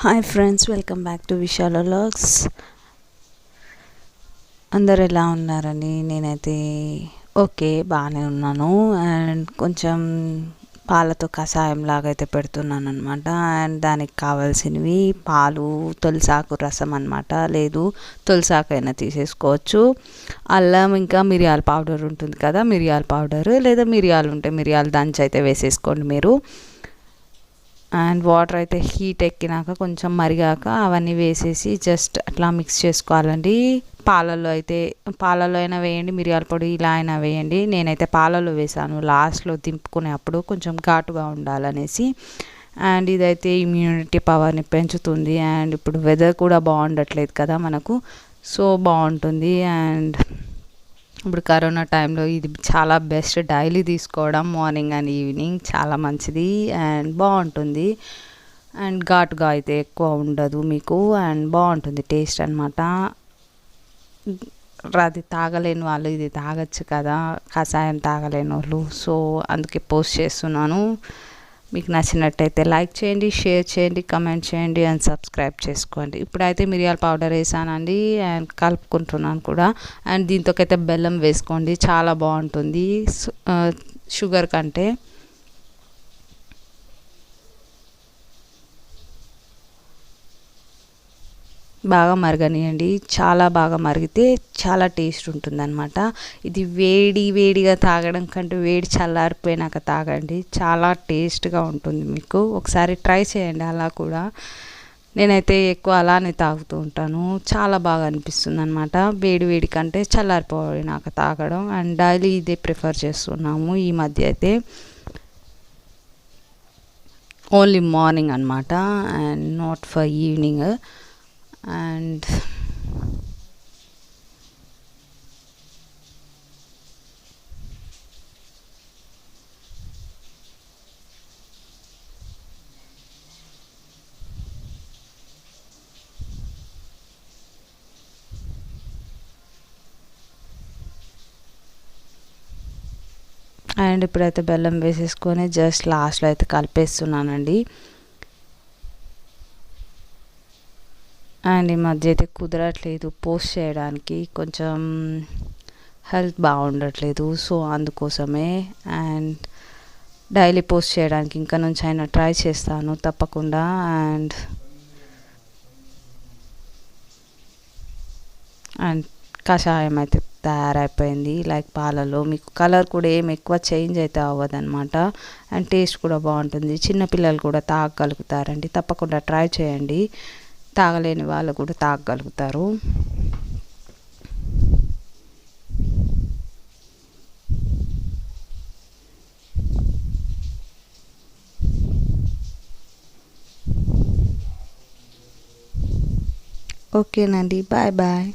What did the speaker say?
Hi friends, welcome back to Vishala vlogs. అందరు ఎలా ఉన్నారని? నేనైతే ఓకే, బాగానే ఉన్నాను. అండ్ కొంచెం పాలతో కషాయం లాగా అయితే పెడుతున్నాను అనమాట. అండ్ దానికి కావాల్సినవి పాలు, తులసాకు రసం అనమాట. లేదు తులసాకు అయినా తీసేసుకోవచ్చు. అల్లం, ఇంకా మిరియాల పౌడర్ ఉంటుంది కదా, మిరియాల పౌడర్, లేదా మిరియాలు ఉంటే మిరియాలు దంచి అయితే వేసేసుకోండి మీరు. అండ్ వాటర్ అయితే హీట్ ఎక్కినాక కొంచెం మరిగాక అవన్నీ వేసేసి జస్ట్ అట్లా మిక్స్ చేసుకోవాలండి. పాలలో అయినా వేయండి, మిరియాల పొడి ఇలా అయినా వేయండి. నేనైతే పాలలో వేసాను లాస్ట్లో దింపుకునేప్పుడు, కొంచెం ఘాటుగా ఉండాలనేసి. అండ్ ఇదైతే ఇమ్యూనిటీ పవర్ని పెంచుతుంది. అండ్ ఇప్పుడు వెదర్ కూడా బాగుండట్లేదు కదా మనకు, సో బాగుంటుంది. అండ్ ఇప్పుడు కరోనా టైంలో ఇది చాలా బెస్ట్. డైలీ తీసుకోవడం మార్నింగ్ అండ్ ఈవినింగ్ చాలా మంచిది అండ్ బాగుంటుంది. అండ్ ఘాటుగా అయితే ఎక్కువ ఉండదు మీకు, అండ్ బాగుంటుంది టేస్ట్ అనమాట. అది తాగలేని వాళ్ళు ఇది తాగొచ్చు కదా, కషాయం తాగలేని వాళ్ళు. సో అందుకే పోస్ట్ చేస్తున్నాను. మీకు నచ్చినట్టయితే లైక్ చేయండి, షేర్ చేయండి, కమెంట్ చేయండి అండ్ సబ్స్క్రైబ్ చేసుకోండి. ఇప్పుడైతే మిరియాల పౌడర్ వేసానండి అండ్ కలుపుకుంటున్నాను కూడా. అండ్ దీంతోకైతే బెల్లం వేసుకోండి, చాలా బాగుంటుంది షుగర్ కంటే. బాగా మరగనియండి, చాలా బాగా మరిగితే చాలా టేస్ట్ ఉంటుందన్నమాట. ఇది వేడిగా తాగడం కంటే వేడి చల్లారిపోయినాక తాగండి, చాలా టేస్ట్గా ఉంటుంది మీకు. ఒకసారి ట్రై చేయండి అలా కూడా. నేనైతే ఎక్కువ అలానే తాగుతూ ఉంటాను, చాలా బాగా అనిపిస్తుంది అనమాట. వేడి కంటే చల్లారిపోయినాక తాగడం. అండ్ డైలీ ఇదే ప్రిఫర్ చేస్తున్నాము ఈ మధ్య అయితే, ఓన్లీ మార్నింగ్ అనమాట and not for evening. And ఇప్పుడైతే బెల్లం వేసేసుకొని జస్ట్ లాస్ట్లో అయితే కలిపేస్తున్నానండి. అండ్ ఈ మధ్య అయితే కుదరట్లేదు పోస్ట్ చేయడానికి, కొంచెం హెల్త్ బాగుండట్లేదు. సో అందుకోసమే. అండ్ డైలీ పోస్ట్ చేయడానికి ఇంకా నుంచి అయినా ట్రై చేస్తాను తప్పకుండా. అండ్ కషాయం అయితే తయారైపోయింది, లైక్ పాలలో. మీకు కలర్ కూడా ఏం ఎక్కువ చేంజ్ అయితే అవ్వదన్నమాట. అండ్ టేస్ట్ కూడా బాగుంటుంది, చిన్నపిల్లలు కూడా తాగగలుగుతారండి. తప్పకుండా ట్రై చేయండి, తాగలేని వాళ్ళు కూడా తాగగలుగుతారు. ఓకేనండి, బాయ్ బాయ్.